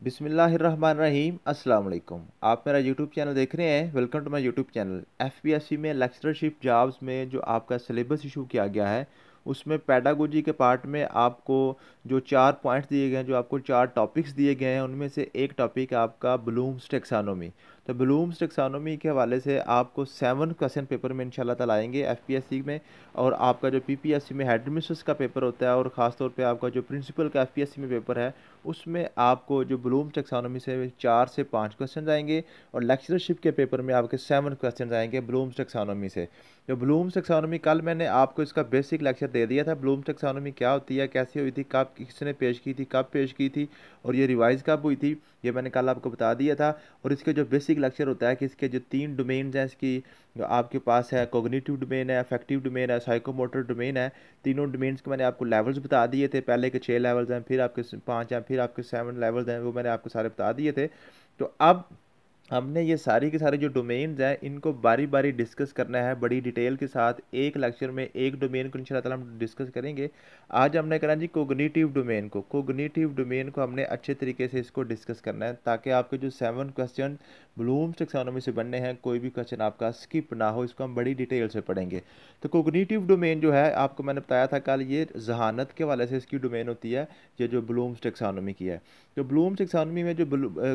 बिस्मिल्लाहिर्रहमानिर्रहीम अस्सलाम वालेकुम। आप मेरा यूट्यूब चैनल देख रहे हैं। Welcome to my YouTube channel. FPSC में लेक्चरशिप जॉब्स में जो आपका सिलेबस इशू किया गया है, उसमें पेडागोजी के पार्ट में आपको जो 4 पॉइंट्स दिए गए हैं, जो आपको 4 टॉपिक्स दिए गए हैं, उनमें से एक टॉपिक है आपका ब्लूम्स टेक्सानोमी। तो ब्लूम्स टेक्सानोमी के हवाले से आपको 7 क्वेश्चन पेपर में इंशाल्लाह ताला आएंगे एफपीएससी में। और आपका जो पीपीएससी में हेडमिस्ट्रेस का पेपर होता है, और ख़ास तौर पे आपका जो प्रिंसिपल का एफपीएससी में पेपर है, उसमें आपको जो ब्लूम टेक्सोनॉमी से 4 से 5 क्वेश्चन आएंगे। और लेक्चरशिप के पेपर में आपके 7 क्वेश्चन आएंगे ब्लूम्स टेक्सोनॉमी से। जो ब्लूम्स टेक्सोनॉमी, कल मैंने आपको इसका बेसिक लेक्चर दे दिया था। ब्लूम्स टेक्सोनॉमी क्या होती है, कैसे हुई थी, कब किसने पेश की थी, कब पेश की थी, और ये रिवाइज कब हुई थी, ये मैंने कल आपको बता दिया था। और इसके जो बेसिक लेक्चर होता है कि इसके जो 3 डोमेन्स हैं इसकी, जो आपके पास है कोग्निटिव डोमेन है, अफेक्टिव डोमेन है, साइकोमोटर डोमेन है। तीनों डोमेन्स के मैंने आपको लेवल्स बता दिए थे। पहले के 6 लेवल्स हैं, फिर आपके 5 हैं, फिर आपके 7 लेवल्स हैं, वो मैंने आपको सारे बता दिए थे। तो अब हमने ये सारी के सारे जो डोमेन्स हैं, इनको बारी बारी डिस्कस करना है बड़ी डिटेल के साथ। एक लेक्चर में एक डोमेन को इंशाल्लाह ताला हम डिस्कस करेंगे। आज हमने करना जी कोग्निटिव डोमेन को। कोग्निटिव डोमेन को हमने अच्छे तरीके से इसको डिस्कस करना है, ताकि आपके जो 7 क्वेश्चन ब्लूम्स टेक्सोनोमी से बनने हैं, कोई भी क्वेश्चन आपका स्किप ना हो। इसको हम बड़ी डिटेल से पढ़ेंगे। तो कोग्निटिव डोमेन जो है, आपको मैंने बताया था कल, ये जहानत के वाले से इसकी डोमेन होती है, ये जो ब्लूम्स टेक्सोनोमी की है। तो ब्लूम्स टेक्सोनोमी में जो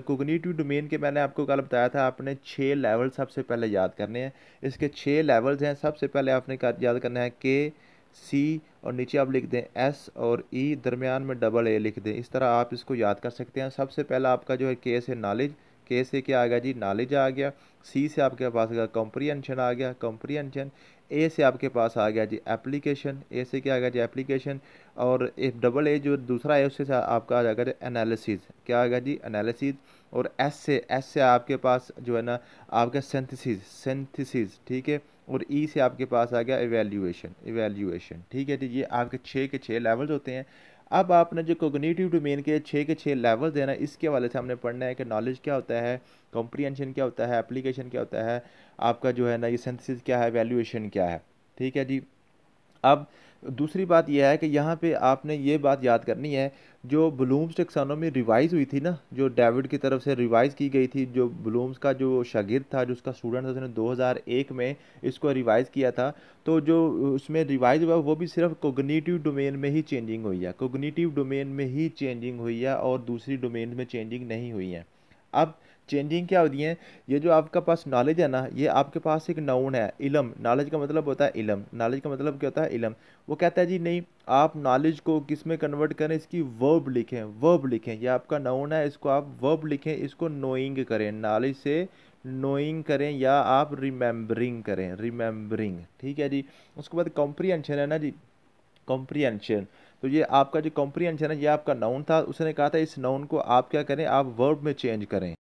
कोग्निटिव डोमेन के मैंने आपको कल बताया था, आपने 6 लेवल सबसे पहले याद करने हैं। इसके 6 लेवल्स हैं। सबसे पहले आपने याद करना है के, सी, और नीचे आप लिख दें एस और ई, दरमियान में डबल ए लिख दें। इस तरह आप इसको याद कर सकते हैं। सबसे पहला आपका जो है के से नॉलेज, के से क्या आ गया जी, नॉलेज आ गया। सी से आपके पास आ गया कॉम्प्रिहेंशन, आ गया कॉम्प्रिहेंशन। ए से आपके पास आ गया जी एप्लीकेशन, ए से क्या आ गया जी एप्लीकेशन। और एक डबल ए जो दूसरा है, उससे आपका आ जाएगा एनालिसिस, क्या आ गया जी एनालिसिस। और एस से आपके पास जो है ना आपका सिंथेसिस, सिंथेसिस, ठीक है। और ई से आपके पास आ गया इवेल्युएशन, इवेल्युएशन, ठीक है जी। ये आपके 6 के 6 लेवल्स होते हैं। अब आपने जो कोग्निटिव डोमेन के 6 के 6 लेवल्स हैं ना, इसके वाले से हमने पढ़ना है कि नॉलेज क्या होता है, कॉम्प्रिहेंशन क्या होता है, एप्लीकेशन क्या होता है, आपका जो है ना ये सिंथेसिस क्या है, वैल्यूएशन क्या है, ठीक है जी। अब दूसरी बात यह है कि यहाँ पे आपने ये बात याद करनी है, जो ब्लूम्स टेक्सोनोमी रिवाइज हुई थी ना, जो डेविड की तरफ से रिवाइज की गई थी, जो ब्लूम्स का जो शागिर्द था, जो उसका स्टूडेंट था, उसने 2001 में इसको रिवाइज किया था। तो जो उसमें रिवाइज हुआ, वो भी सिर्फ कोग्निटिव डोमेन में ही चेंजिंग हुई है, कोग्निटिव डोमेन में ही चेंजिंग हुई है, और दूसरी डोमेन में चेंजिंग नहीं हुई है। अब चेंजिंग क्या होती है, ये जो आपका पास नॉलेज है ना, ये आपके पास एक नाउन है, इलम। नॉलेज का मतलब होता है इलम, नॉलेज का मतलब क्या होता है, इलम। वो कहता है जी नहीं, आप नॉलेज को किस में कन्वर्ट करें, इसकी वर्ब लिखें, वर्ब लिखें। ये आपका नाउन है, इसको आप वर्ब लिखें, इसको नोइंग करें, नॉलेज से नोइंग करें, या आप रिमेंबरिंग करें, रिमेंबरिंग, ठीक है जी। उसके बाद कॉम्प्रिहेंशन है ना जी, कॉम्प्रिहेंशन। तो ये आपका जो कॉम्प्रिहेंशन है, ये आपका नाउन था। उसने कहा था इस नाउन को आप क्या करें, आप वर्ब में चेंज करें।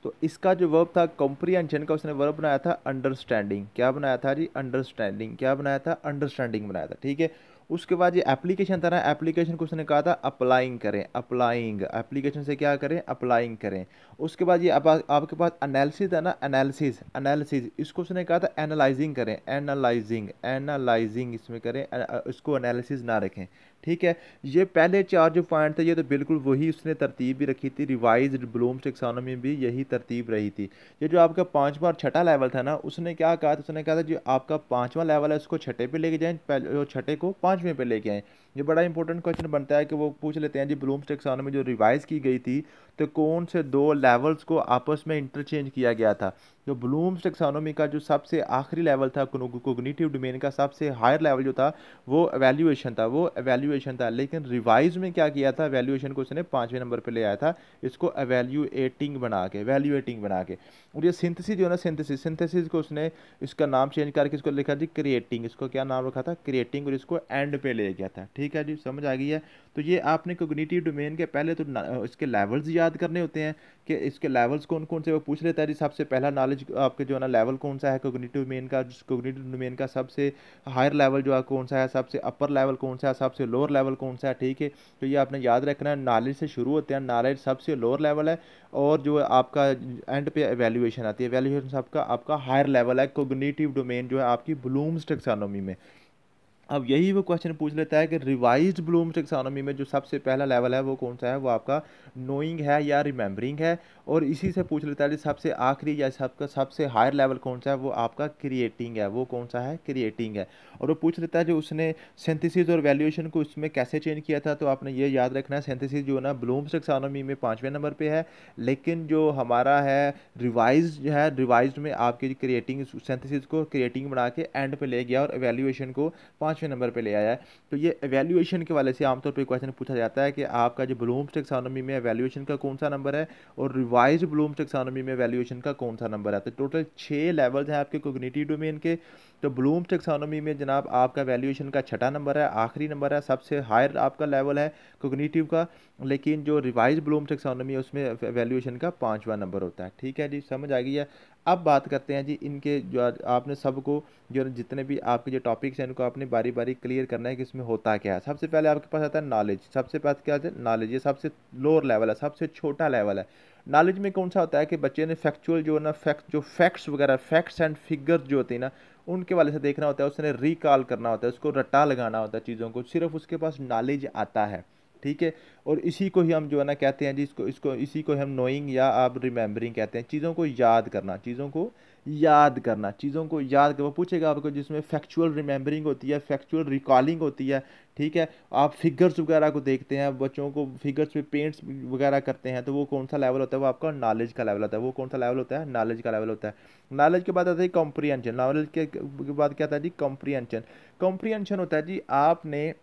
तो इसका जो वर्ब था कॉम्प्रिहेंशन का, उसने वर्ब बनाया था अंडरस्टैंडिंग। क्या बनाया था जी, अंडरस्टैंडिंग। क्या बनाया था, अंडरस्टैंडिंग बनाया था, ठीक है। उसके बाद ये एप्लीकेशन था ना, एप्लीकेशन को उसने कहा था अप्लाइंग करें, अप्लाइंग, एप्लीकेशन से क्या करें, अप्लाइंग करें। उसके बाद ये आपके पास एनालिसिस है ना, एनालिसिस, एनालिसिस, इसको उसने कहा था एनालाइजिंग करें, एनालाइजिंग, एनालाइजिंग इसमें करें, इसको एनालिसिस ना रखें, ठीक है। ये पहले 4 जो पॉइंट थे, ये तो बिल्कुल वही उसने तरतीब भी रखी थी। रिवाइज्ड ब्लूम्स टेक्सोनोमी में भी यही तरतीब रही थी। ये जो आपका 5वां और छठा लेवल था ना, उसने क्या कहा था, उसने कहा था जो आपका 5वां लेवल है, उसको छठे पे लेके जाएं, पहले छठे को 5वें पे लेके आएं। ये बड़ा इंपॉर्टेंट क्वेश्चन बनता है कि वो पूछ लेते हैं जी, ब्लूम्स टेक्सोनोमी जो रिवाइज की गई थी, तो कौन से 2 लेवल्स को आपस में इंटरचेंज किया गया था। जो ब्लूम्स टेक्सोनोमी का जो सबसे आखिरी लेवल था, कोग्निटिव डोमेन का सबसे हायर लेवल जो था, वो एवेल्युएशन था, वो एवेल्युएशन था। लेकिन रिवाइज में क्या किया था, एवेल्युएशन को उसने 5वें नंबर पे ले आया था, इसको एवेल्युएटिंग बना के, एवेल्युएटिंग बना के। और ये सिंथेसिस जो है ना, सिंथेसिस, सिंथेसिस को उसने इसका नाम चेंज करके इसको लिखा जी क्रिएटिंग। इसको क्या नाम रखा था, क्रिएटिंग, और इसको एंड पे ले गया था, ठीक है जी, समझ आ गई है। तो ये आपने कोग्निटिव डोमेन के पहले तो इसके लेवल्स याद करने होते हैं, कि इसके लेवल्स कौन कौन से, वो पूछ लेता है जी सबसे पहला नॉलेज आपके जो है ना लेवल कौन सा है कोग्निटिव डोमेन का, कोग्निटिव डोमेन का सबसे हायर लेवल जो है कौन सा है, सबसे अपर लेवल कौन सा है, सबसे लोअर लेवल कौन सा है, ठीक है। तो ये आपने याद रखना है, नॉलेज से शुरू होते हैं, नॉलेज सबसे लोअर लेवल है, और जो है आपका एंड पे एवेल्युएशन आती है, एवेल्युएशन सबका आपका हायर लेवल है, कोग्निटिव डोमेन जो है आपकी ब्लूम्स टेक्सोनोमी में। अब यही वो क्वेश्चन पूछ लेता है कि रिवाइज्ड ब्लूम्स टैक्सोनॉमी में जो सबसे पहला लेवल है वो कौन सा है, वो आपका नोइंग है या रिमेंबरिंग है। और इसी से पूछ लेता है कि सबसे आखिरी या सबका सबसे हायर लेवल कौन सा है, वो आपका क्रिएटिंग है, वो कौन सा है, क्रिएटिंग है। और वो पूछ लेता है जो उसने सिंथेसिस और वैल्यूएशन को उसमें कैसे चेंज किया था, तो आपने ये याद रखना है सिंथेसिस जो है ना ब्लूम्स टैक्सोनॉमी में 5वें नंबर पे है, लेकिन जो हमारा है रिवाइज्ड में आपके क्रिएटिंग सिंथेसिस को क्रिएटिंग बना के एंड पे ले गया और वैल्यूएशन को 5वें नंबर पे ले आया है। तो ये एवेल्यूएशन के वाले से आमतौर पे क्वेश्चन पूछा जाता है कि आपका जो ब्लूम्स टैक्सोनॉमी में एवेल्यूएशन का कौन सा नंबर है और रिवाइज्ड ब्लूम्स टैक्सोनॉमी में एवेल्यूएशन का कौन सा नंबर है। तो टोटल 6 लेवल्स हैं आपके कोग्निटिव डोमेन के। तो ब्लूम्स टैक्सोनॉमी में जनाब आपका वैल्यूएशन का छठा नंबर है, आखिरी नंबर है, सबसे हायर आपका लेवल है कोग्निटिव का। लेकिन जो रिवाइज ब्लूम्स टैक्सोनॉमी है उसमें वैल्यूएशन का 5वां नंबर होता है। ठीक है जी, समझ आ गई है। अब बात करते हैं जी इनके जो आपने सबको जो जितने भी आपके जो टॉपिक्स हैं इनको आपने बारी बारी क्लियर करना है कि इसमें होता क्या है। सबसे पहले आपके पास आता है नॉलेज। सबसे पहले क्या है नॉलेज, ये सबसे लोअर लेवल है, सबसे छोटा लेवल है। नॉलेज में कौन सा होता है कि बच्चे ने फैक्चुअल जो है ना फैक्ट्स वगैरह फैक्ट्स एंड फिगर्स जो होती है ना उनके वाले से देखना होता है, उसने रिकॉल करना होता है, उसको रट्टा लगाना होता है चीज़ों को, सिर्फ उसके पास नॉलेज आता है। ठीक है। और इसी को ही हम जो है ना कहते हैं जी इसको इसको इसी को हम नोइंग या आप रिमेम्बरिंग कहते हैं, चीज़ों को याद करना, चीज़ों को याद करना, चीज़ों को याद कर। वो पूछेगा आपको जिसमें फैक्चुअल रिमेम्बरिंग होती है, फैक्चुअल रिकॉलिंग होती है। ठीक है। आप फिगर्स वगैरह को देखते हैं, बच्चों को फिगर्स पे पेंट्स वगैरह करते हैं, तो वो कौन सा लेवल होता है, वो आपका नॉलेज का लेवल होता है। वो कौन सा लेवल होता है, नॉलेज का लेवल होता है। नॉलेज के बाद आता है कॉम्प्रिहेंशन। नॉलेज के बाद क्या आता है जी, कॉम्प्रिहेंशन। कॉम्प्रिहेंशन होता है जी आपने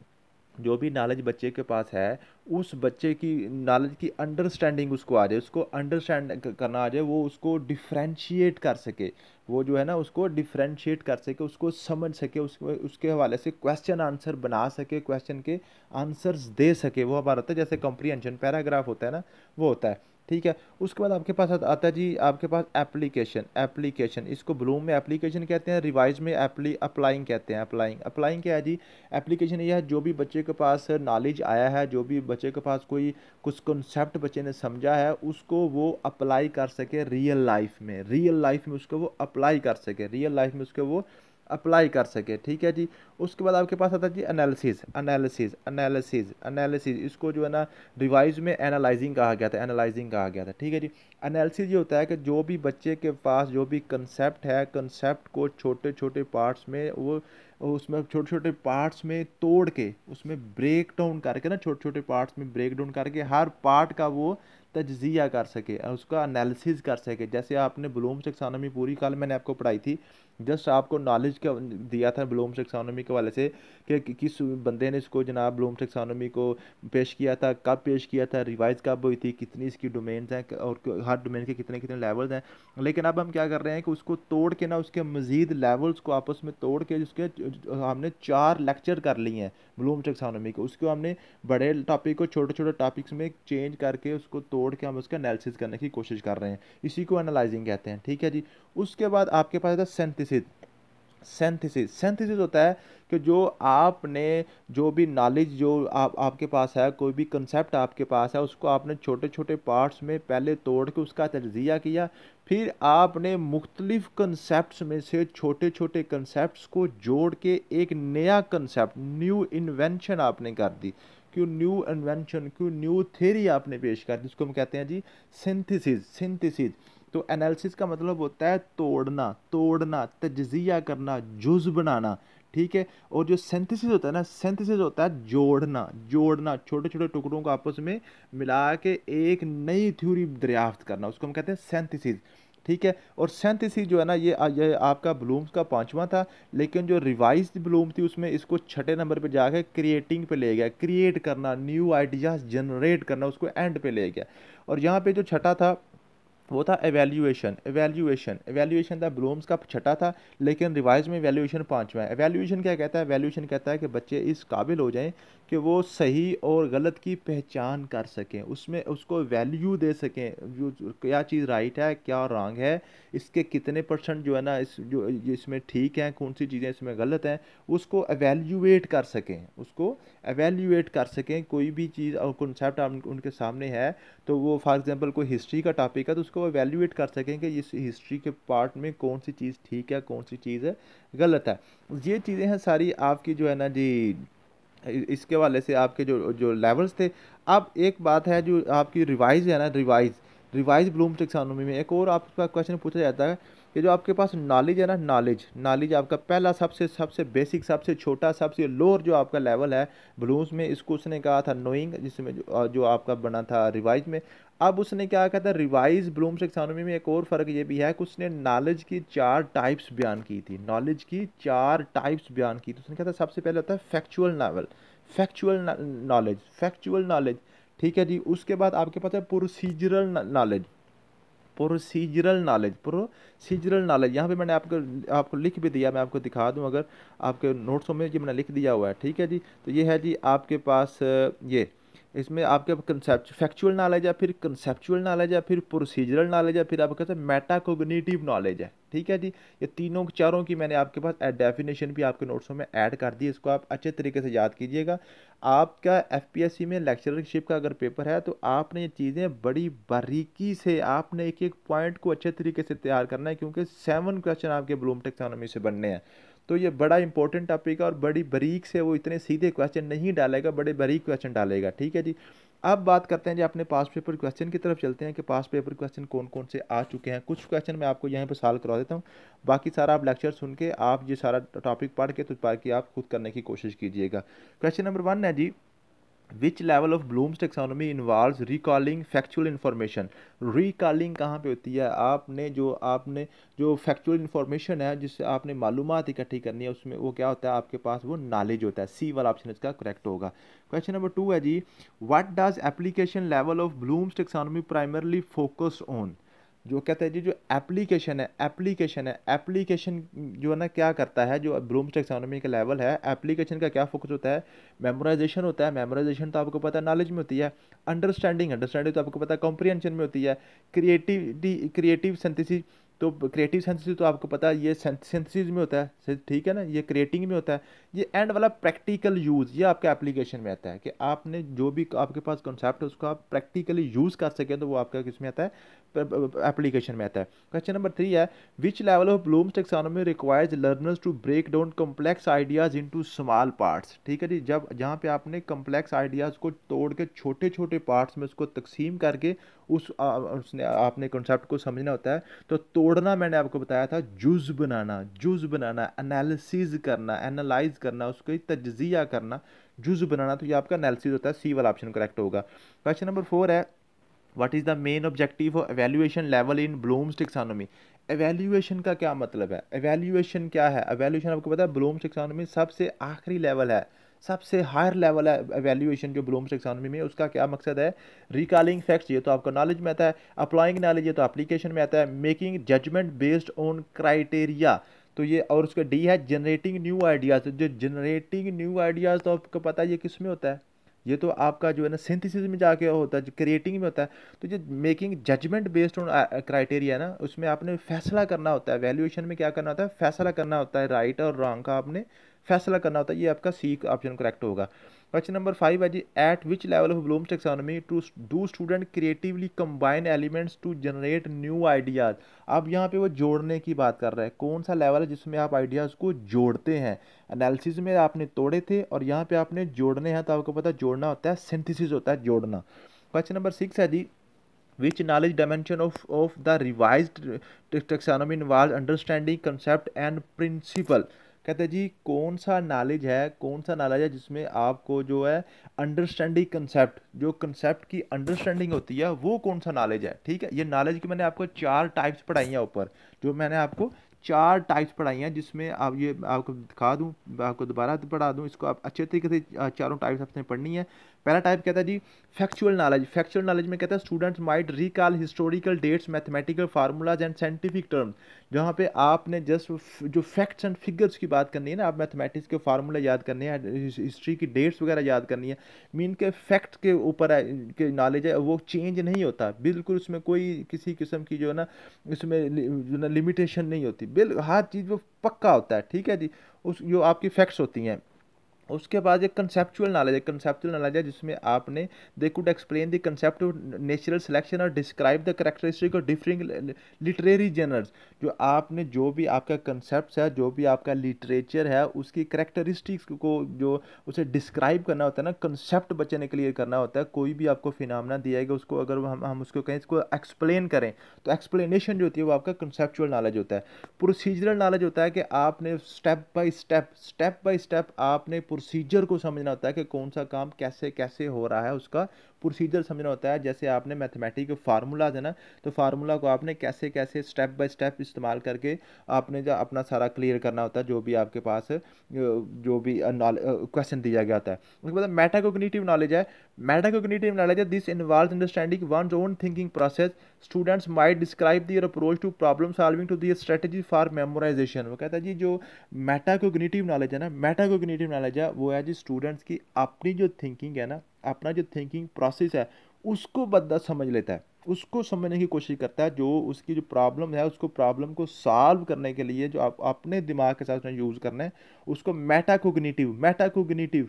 जो भी नॉलेज बच्चे के पास है उस बच्चे की नॉलेज की अंडरस्टैंडिंग उसको आ जाए, उसको अंडरस्टैंड करना आ जाए, वो उसको डिफ्रेंशिएट कर सके, वो जो है ना उसको डिफ्रेंशिएट कर सके, उसको समझ सके, उसको उसके हवाले से क्वेश्चन आंसर बना सके, क्वेश्चन के आंसर्स दे सके। वो हमारा होता है जैसे कॉम्प्रिहेंशन पैराग्राफ होता है ना, वो होता है। ठीक है। उसके बाद आपके पास आता है जी आपके पास एप्लीकेशन। एप्लीकेशन इसको ब्लूम में एप्लीकेशन कहते हैं, रिवाइज में अप्लाइंग कहते हैं। अप्लाइंग अप्लाइंग क्या है जी, एप्लीकेशन ये है जो भी बच्चे के पास नॉलेज आया है, जो भी बच्चे के पास कोई कुछ कॉन्सेप्ट बच्चे ने समझा है उसको वो अप्लाई कर सके रियल लाइफ में, रियल लाइफ में उसको वो अप्लाई कर सके, रियल लाइफ में उसको वो अप्लाई कर सके। ठीक है जी। उसके बाद आपके पास आता है जी एनालिसिस। एनालिसिस एनालिसिस एनालिसिस इसको जो है ना रिवाइज में एनालाइजिंग कहा गया था, एनालाइजिंग कहा गया था। ठीक है जी। एनालिसिस ये होता है कि जो भी बच्चे के पास जो भी कंसेप्ट है, कंसेप्ट को छोटे छोटे पार्ट्स में वो उसमें छोटे छोटे पार्ट्स में तोड़ के उसमें ब्रेक डाउन करके ना, छोटे छोटे पार्ट्स में ब्रेक डाउन करके हर पार्ट का वो तज्जिया कर सके, उसका एनालिसिस कर सके। जैसे आपने ब्लूम्स टैक्सोनॉमी पूरी कल मैंने आपको पढ़ाई थी, जस्ट आपको नॉलेज का दिया था ब्लूम्स टैक्सोनॉमी के वाले से कि किस बंदे ने इसको जनाब ब्लूम्स टैक्सोनॉमी को पेश किया था, कब पेश किया था, रिवाइज कब हुई थी, कितनी इसकी डोमेन्स हैं और हर डोमेन के कितने कितने लेवल्स हैं। लेकिन अब हम क्या कर रहे हैं कि उसको तोड़ के ना उसके मज़ीद लेवल्स को आपस में तोड़ के उसके हमने 4 लेक्चर कर लिए हैं ब्लूम्स टैक्सोनॉमी के, उसको हमने बड़े टॉपिक को छोटे छोटे टॉपिक्स में चेंज करके उसको तोड़ के हम उसका एनालिसिस करने की कोशिश कर रहे हैं। इसी को एनालाइजिंग कहते हैं। ठीक है जी। उसके बाद आपके पास है सिंथेसिस। सिंथेसिस होता है कि जो आपने जो भी नॉलेज जो आपके पास है, कोई भी कंसेप्ट आपके पास है, उसको आपने छोटे छोटे पार्ट्स में पहले तोड़ के उसका तज्जिया किया, फिर आपने मुख्तलिफ कंसेप्ट्स में से छोटे छोटे कंसेप्ट्स को जोड़ के एक नया कंसेप्ट, न्यू इन्वेंशन आपने कर दी। क्यों न्यू इन्वेंशन, क्यों न्यू थ्योरी आपने पेश कर दी, जिसको हम कहते हैं जी सिंथेसिस। सिंथेसिस तो एनालिसिस का मतलब होता है तोड़ना, तोड़ना, तज्जिया करना, जुज बनाना। ठीक है। और जो सिंथेसिस होता है ना, सिंथेसिस होता है जोड़ना, जोड़ना, छोटे छोटे टुकड़ों को आपस में मिला के एक नई थ्योरी दरियाफ्त करना, उसको हम कहते हैं सिंथेसिस। ठीक है। और सिंथेसिस जो है ना ये आपका ब्लूम्स का 5वां था, लेकिन जो रिवाइज ब्लूम थी उसमें इसको छठे नंबर पे जाके क्रिएटिंग पे ले गया, क्रिएट करना, न्यू आइडियाज जनरेट करना, उसको एंड पे ले गया। और यहाँ पे जो छठा था वो था एवेल्यूएशन। एवेल्यूएशन एवेल्यूएशन था ब्लूम्स का छठा था, लेकिन रिवाइज में एवेल्यूएशन 5वां है। एवेल्यूएशन क्या कहता है, एवेल्यूएशन कहता है कि बच्चे इस काबिल हो जाएं कि वो सही और गलत की पहचान कर सकें, उसमें उसको वैल्यू दे सकें, जो क्या चीज़ राइट है क्या रॉन्ग है, इसके कितने परसेंट जो है ना इस जो इसमें ठीक है, कौन सी चीज़ें इसमें गलत हैं, उसको एवेल्यूएट कर सकें, उसको एवेल्यूएट कर सकें। कोई भी चीज़ और कॉन्सेप्ट उनके सामने है, तो वो फॉर एग्जांपल कोई हिस्ट्री का टॉपिक है तो उसको एवेल्यूएट कर सकें कि इस हिस्ट्री के पार्ट में कौन सी चीज़ ठीक है, कौन सी चीज़ है गलत है। ये चीज़ें हैं सारी आपकी जो है ना जी, इसके वाले से आपके जो जो लेवल्स थे। अब एक बात है जो आपकी रिवाइज है ना, रिवाइज ब्लूम टेक्सोनोमी में एक और आपका क्वेश्चन पूछा जाता है कि जो आपके पास नॉलेज है ना, नॉलेज आपका पहला सबसे सबसे बेसिक, सबसे छोटा, सबसे लोअर जो आपका लेवल है ब्लूम्स में, इसको उसने कहा था नोइंग, जिसमें जो आपका बना था रिवाइज में। अब उसने क्या कहा था रिवाइज ब्लूम्स टेक्सोनोमी में, एक और फ़र्क ये भी है कि उसने नॉलेज की 4 टाइप्स बयान की थी, नॉलेज की 4 टाइप्स बयान की थी। उसने कहा था सबसे पहले होता है फैक्चुअल नॉलेज, ठीक है जी। उसके बाद आपके पास है प्रोसीजरल नॉलेज। यहाँ पे मैंने आपको आपको लिख भी दिया, मैं आपको दिखा दूँ अगर आपके नोट्सों में, ये मैंने लिख दिया हुआ है, ठीक है जी। तो ये है जी आपके पास ये, इसमें आपके कंसेप्ट फैक्चुअल नॉलेज है, फिर कंसेप्चुअल नॉलेज है, फिर प्रोसीजरल नॉलेज है, फिर आपके पास मेटाकोग्निटिव नॉलेज है, ठीक है जी। ये तीनों चारों की मैंने आपके पास डेफिनेशन भी आपके नोट्सों में ऐड कर दी, इसको आप अच्छे तरीके से याद कीजिएगा। आपका एफपीएससी में लेक्चरशिप का अगर पेपर है तो आपने ये चीज़ें बड़ी बारीकी से, आपने एक एक पॉइंट को अच्छे तरीके से तैयार करना है, क्योंकि 7 क्वेश्चन आपके ब्लूम टेक्सोनोमी से बनने हैं। तो ये बड़ा इंपॉर्टेंट टॉपिक है और बड़ी बारीक से, वो इतने सीधे क्वेश्चन नहीं डालेगा, बड़े बारीक क्वेश्चन डालेगा, ठीक है जी। अब बात करते हैं जी अपने पास पेपर क्वेश्चन की तरफ चलते हैं कि पास पेपर क्वेश्चन कौन कौन से आ चुके हैं। कुछ क्वेश्चन मैं आपको यहाँ पर सॉल्व करवा देता हूँ, बाकी सारा आप लेक्चर सुन के आप ये सारा टॉपिक पढ़ के तो बाकी आप खुद करने की कोशिश कीजिएगा। क्वेश्चन नंबर 1 है जी, which level of Bloom's taxonomy involves recalling factual information. Recalling कहाँ पे होती है, आपने जो फैक्चुअल इन्फॉर्मेशन है जिससे आपने मालूमात इकट्ठी करनी है, उसमें वो क्या होता है आपके पास, वो नॉलेज होता है। सी वाला ऑप्शन इसका करेक्ट होगा। क्वेश्चन नंबर 2 है जी, what does application level of Bloom's taxonomy primarily focus on. जो कहते हैं जी, जो एप्लीकेशन जो है ना क्या करता है, जो ब्लूम्स टेक्सोनोमी का लेवल है, एप्लीकेशन का क्या फोकस होता है, मेमोराइजेशन होता है, मेमोराइजेशन तो आपको पता है नॉलेज में होती है। अंडरस्टैंडिंग तो आपको पता है कॉम्प्रिहेंशन में होती है। क्रिएटिव सिंथेसिस, तो क्रिएटिव सिंथेसिस तो आपको पता है ये सिंथेसिस में होता है, ठीक है ना, ये क्रिएटिंग में होता है। ये एंड वाला प्रैक्टिकल यूज़, ये आपका एप्लीकेशन में आता है कि आपने जो भी आपके पास कॉन्सेप्ट है उसको आप प्रैक्टिकली यूज़ कर सकें, तो वो आपका किस में आता है, एप्लीकेशन में आता है। क्वेश्चन नंबर 3 है, which level of Bloom's taxonomy requires learners to break down complex ideas into small parts. ठीक है जी, जब जहाँ पे आपने कॉम्प्लेक्स आइडियाज़ को तोड़ के छोटे छोटे पार्ट्स में उसको तकसीम करके उसने आपने कॉन्सेप्ट को समझना होता है। तो तोड़ना मैंने आपको बताया था, जुज़ बनाना, एनालिसिस करना, एनालाइज करना, उसको तज्जिया करना, जुज़ बनाना, तो ये आपका एनालिसिस होता है। सी वाला ऑप्शन करेक्ट होगा। क्वेश्चन नंबर 4 है, what is the main objective of evaluation level in Bloom's taxonomy. Evaluation का क्या मतलब है, एवेल्युएशन क्या है, एवेल्युएशन आपको पता है ब्लूम्स टेक्सोनोमी सबसे आखिरी लेवल है, सबसे हायर लेवल है एवेल्युएशन जो ब्लूम्स टेक्सोनोमी में। उसका क्या मकसद है, रिकॉलिंग फैक्ट्स, ये तो आपका नॉलेज में आता है। अप्लाइंग नॉलेज, ये तो एप्लीकेशन में आता है। Making judgement based on criteria, तो ये, और उसका डी है जनरेटिंग न्यू आइडियाज़। जो जनरेटिंग न्यू आइडियाज़ तो आपको पता है ये किस में होता है, ये तो आपका जो है ना सिंथेसिस में जाके होता है, जो क्रिएटिंग में होता है। तो जो making judgement based on criteria ना, उसमें आपने फैसला करना होता है। वैल्यूएशन में क्या करना होता है, फैसला करना होता है, राइट और रॉन्ग का आपने फैसला करना होता है। ये आपका सी ऑप्शन करेक्ट होगा। क्वेश्चन नंबर 5 है जी, at which level of Bloom's taxonomy to do student creatively combine elements to generate new ideas. अब यहाँ पे वो जोड़ने की बात कर रहा है, कौन सा लेवल है जिसमें आप आइडियाज़ को जोड़ते हैं। एनालिसिस में आपने तोड़े थे और यहाँ पे आपने जोड़ने हैं, तो आपको पता है जोड़ना होता है, सिंथेसिस होता है जोड़ना। क्वेश्चन नंबर 6 है जी, which knowledge dimension of the revised taxonomy involves understanding concept and principle। कहते हैं जी कौन सा नॉलेज है जिसमें आपको जो है अंडरस्टैंडिंग कंसेप्ट, जो कंसेप्ट की अंडरस्टैंडिंग होती है, वो कौन सा नॉलेज है। ठीक है, ये नॉलेज की मैंने आपको 4 टाइप्स पढ़ाई हैं ऊपर, जो मैंने आपको 4 टाइप्स पढ़ाई हैं, जिसमें आप ये आपको दिखा दूँ, आपको दोबारा पढ़ा दूँ, इसको आप अच्छे तरीके से चारों टाइप्स आपने पढ़नी है। पहला टाइप कहता है जी फैक्चुअल नॉलेज। फैक्चुअल नॉलेज में कहता है students might recall historical dates, mathematical formulas and scientific terms. जहाँ पे आपने जस्ट जो फैक्ट्स एंड फिगर्स की बात करनी है ना, आप मैथमेटिक्स के फार्मूला याद करने हैं, हिस्ट्री की डेट्स वगैरह याद करनी है, मीन के फैक्ट के ऊपर के नॉलेज है वो चेंज नहीं होता बिल्कुल, उसमें कोई किसी किस्म की जो है ना इसमें जो ना लिमिटेशन नहीं होती, बिल हर चीज़ वो पक्का होता है, ठीक है जी। उस जो आपकी फैक्ट्स होती हैं। उसके बाद एक कंसेप्चुअल नॉलेज है। कंसेप्चुअल नॉलेज है जिसमें आपने they could explain the concept of natural selection और describe the characteristic of differing literary genres. जो आपने जो भी आपका कंसेप्ट है, जो भी आपका लिटरेचर है, उसकी करेक्टरिस्टिक्स को जो उसे डिस्क्राइब करना होता है ना, कंसेप्ट बच्चे ने क्लियर करना होता है। कोई भी आपको फिनोमेना दिया है उसको अगर हम उसको कहें इसको एक्सप्लेन करें, तो एक्सप्लेनेशन जो होती है वो आपका कंसेप्चुअल नॉलेज होता है। प्रोसीजरल नॉलेज होता है कि आपने स्टेप बाय स्टेप आपने प्रोसीजर को समझना होता है कि कौन सा काम कैसे कैसे हो रहा है, उसका प्रोसीजर समझना होता है। जैसे आपने मैथमेटिक के फार्मूलाज है ना, तो फार्मूला को आपने कैसे कैसे स्टेप बाय स्टेप इस्तेमाल करके आपने जो अपना सारा क्लियर करना होता है, जो भी आपके पास जो भी क्वेश्चन दिया गया होता है। उसके बाद मेटाकोग्निटिव नॉलेज है। मेटाकोग्निटिव नॉलेज है this involves understanding one's own thinking process. Students might describe their approach to problem solving to their strategy for memorization. वो कहता है जी जो मेटाकोग्निटिव नॉलेज है ना, मेटाकोग्निटिव नॉलेज है वो है जी स्टूडेंट्स की अपनी जो थिंकिंग है ना, अपना जो थिंकिंग प्रोसेस है उसको बंदा समझ लेता है, उसको समझने की कोशिश करता है। जो उसकी जो प्रॉब्लम है उसको प्रॉब्लम को सॉल्व करने के लिए जो आप अपने दिमाग के साथ उसने यूज़ करना है, उसको मेटाकोग्निटिव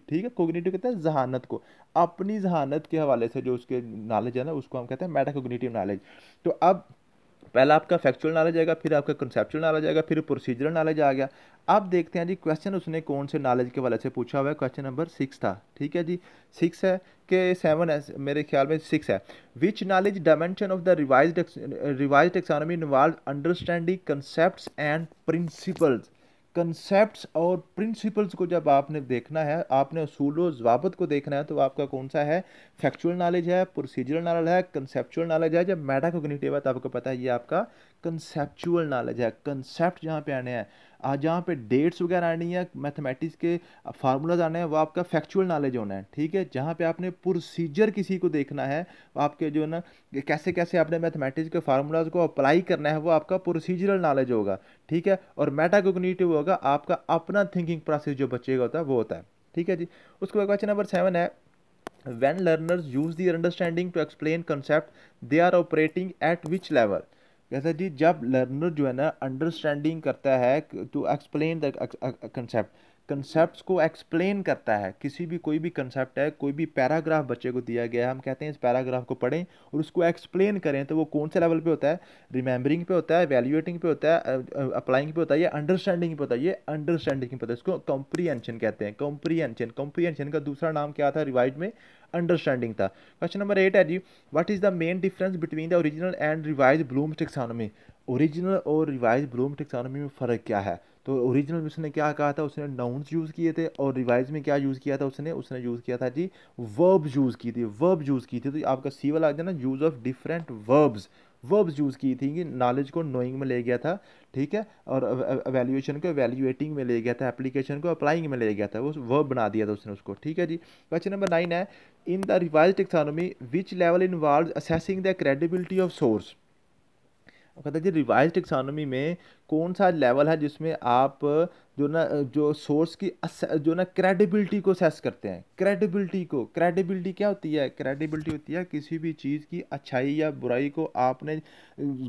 ठीक है। कोग्निटिव कहते हैं जहानत को, अपनी जहानत के हवाले से जो उसके नॉलेज है ना उसको हम कहते हैं मेटाकोग्निटिव नॉलेज। तो अब पहला आपका फैक्चुअल नॉलेज आएगा, फिर आपका कंसेप्चुअल नॉलेज आएगा, फिर प्रोसीजरल नॉलेज आ गया। अब देखते हैं जी क्वेश्चन उसने कौन से नॉलेज के वाले से पूछा हुआ है। क्वेश्चन नंबर 6 था, ठीक है जी। 6 है कि 7 है, मेरे ख्याल में 6 है। विच knowledge dimension of the revise taxonomy involve understanding concepts and principles. Concepts और प्रिंसिपल्स को जब आपने देखना है, आपने उसूल व ज़वाबित को देखना है, तो आपका कौन सा है, फैक्चुअल नॉलेज है, प्रोसीजरल नॉलेज है, कंसेप्चुअल नॉलेज है। जब मेटाकोग्निटिव है तो आपको पता है ये आपका कंसेप्चुअल नॉलेज है। कंसेप्ट जहाँ पे आने हैं, आज जहाँ पे डेट्स वगैरह आनी है, मैथमेटिक्स के फार्मूलाज आने हैं, वो आपका फैक्चुअल नॉलेज होना है, ठीक है। जहाँ पे आपने प्रोसीजर किसी को देखना है, आपके जो है ना कैसे कैसे आपने मैथमेटिक्स के फार्मूलाज को अप्लाई करना है, वो आपका प्रोसीजरल नॉलेज होगा, ठीक है। और मेटाकोग्निटिव होगा आपका अपना थिंकिंग प्रोसेस जो बच्चे का होता है वो होता है, ठीक है जी। उसके बाद क्वेश्चन नंबर 7 है when learners use their understanding to explain concept they are operating at which level। कहता है जी जब लर्नर जो है ना अंडरस्टैंडिंग करता है to explain the concept, concept को एक्सप्लेन करता है, किसी भी कोई भी कंसेप्ट है, कोई भी पैराग्राफ बच्चे को दिया गया है, हम कहते हैं इस पैराग्राफ को पढ़ें और उसको एक्सप्लेन करें, तो वो कौन से लेवल पे होता है, रिमेंबरिंग पे होता है, वैल्यूएटिंग पे होता है, अप्लाइंग पे होता है, या अंडरस्टैंडिंग पे होता है। ये अंडरस्टैंडिंग पे होता है, इसको कॉम्प्रीहेंशन कहते हैं। कॉम्प्रीहेंशन, कॉम्प्रीहेंशन का दूसरा नाम क्या था रिवाइज में, अंडरस्टैंडिंग था। क्वेश्चन नंबर 8 है जी what is the main difference between the original and revise Bloom taxonomy. Original और रिवाइज ब्लूम टेक्सोनॉमी में फ़र्क क्या है। तो ओरिजिनल में उसने क्या कहा था, उसने नाउन्स यूज़ किए थे, और रिवाइज में क्या यूज़ किया था उसने उसने यूज़ किया था जी वर्ब्स यूज़ की थी, वर्ब यूज़ की थी। तो आपका सी वाला आ गया ना, use of different verbs use की थी कि नॉलेज को नोइंग में ले गया था, ठीक है, और एवेल्यूएशन को एवेल्यूएटिंग में ले गया था, एप्लीकेशन को अप्लाइंग में ले गया था, वो वर्ब बना दिया था उसने उसको, ठीक है जी। क्वेश्चन नंबर 9 है in the revise taxonomy which level involve assessing the credibility of source. कहते हैं जी रिवाइज टेक्सोनॉमी में कौन सा लेवल है जिसमें आप जो ना जो सोर्स की जो ना क्रेडिबिलिटी को असेस करते हैं। क्रेडिबिलिटी क्या होती है, क्रेडिबिलिटी होती है किसी भी चीज़ की अच्छाई या बुराई को आपने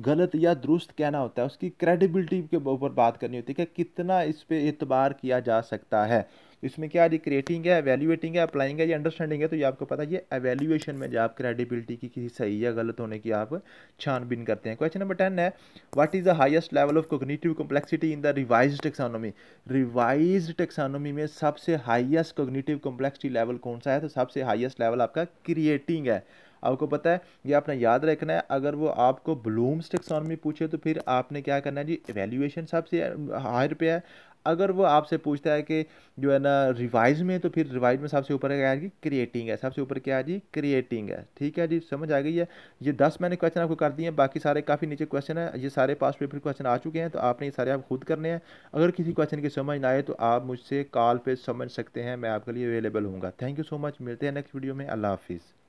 गलत या दुरुस्त कहना होता है, उसकी क्रेडिबिलिटी के ऊपर बात करनी होती है कि कितना इस पे एतबार किया जा सकता है। इसमें क्या जी क्रिएटिंग है, एवेल्यूएटिंग है, अप्लाइंग है, या अंडरस्टैंडिंग है। तो ये आपको पता है ये एवेल्यूएशन में जब आप क्रेडिबिलिटी की किसी सही या गलत होने की आप छानबीन करते हैं। क्वेश्चन नंबर 10 है what is the highest level of cognitive complexity in the revised taxonomy. Revised taxonomy में सबसे हाईएस्ट कॉग्निटिव कॉम्प्लेक्सिटी लेवल कौन सा है, तो सबसे हाईएस्ट लेवल आपका क्रिएटिंग है। आपको पता है ये आपने याद रखना है। अगर वो आपको ब्लूम्स टेक्सोनॉमी पूछे तो फिर आपने क्या करना है जी, एवेल्यूएशन सबसे हायर पे है। अगर वो आपसे पूछता है कि जो है ना रिवाइज में, तो फिर रिवाइज में सबसे ऊपर क्या है कि क्रिएटिंग है, सबसे ऊपर क्या है जी, क्रिएटिंग है। ठीक है जी, समझ आ गई है। ये 10 मैंने क्वेश्चन आपको कर दिए हैं, बाकी सारे काफ़ी नीचे क्वेश्चन है, ये सारे पास पेपर क्वेश्चन आ चुके हैं, तो आपने ये सारे आप खुद करने हैं। अगर किसी क्वेश्चन की समझ ना आए तो आप मुझसे कॉल पे समझ सकते हैं, मैं आपके लिए अवेलेबल हूँगा। थैंक यू सो मच, मिलते हैं नेक्स्ट वीडियो में। अल्लाह हाफिज़।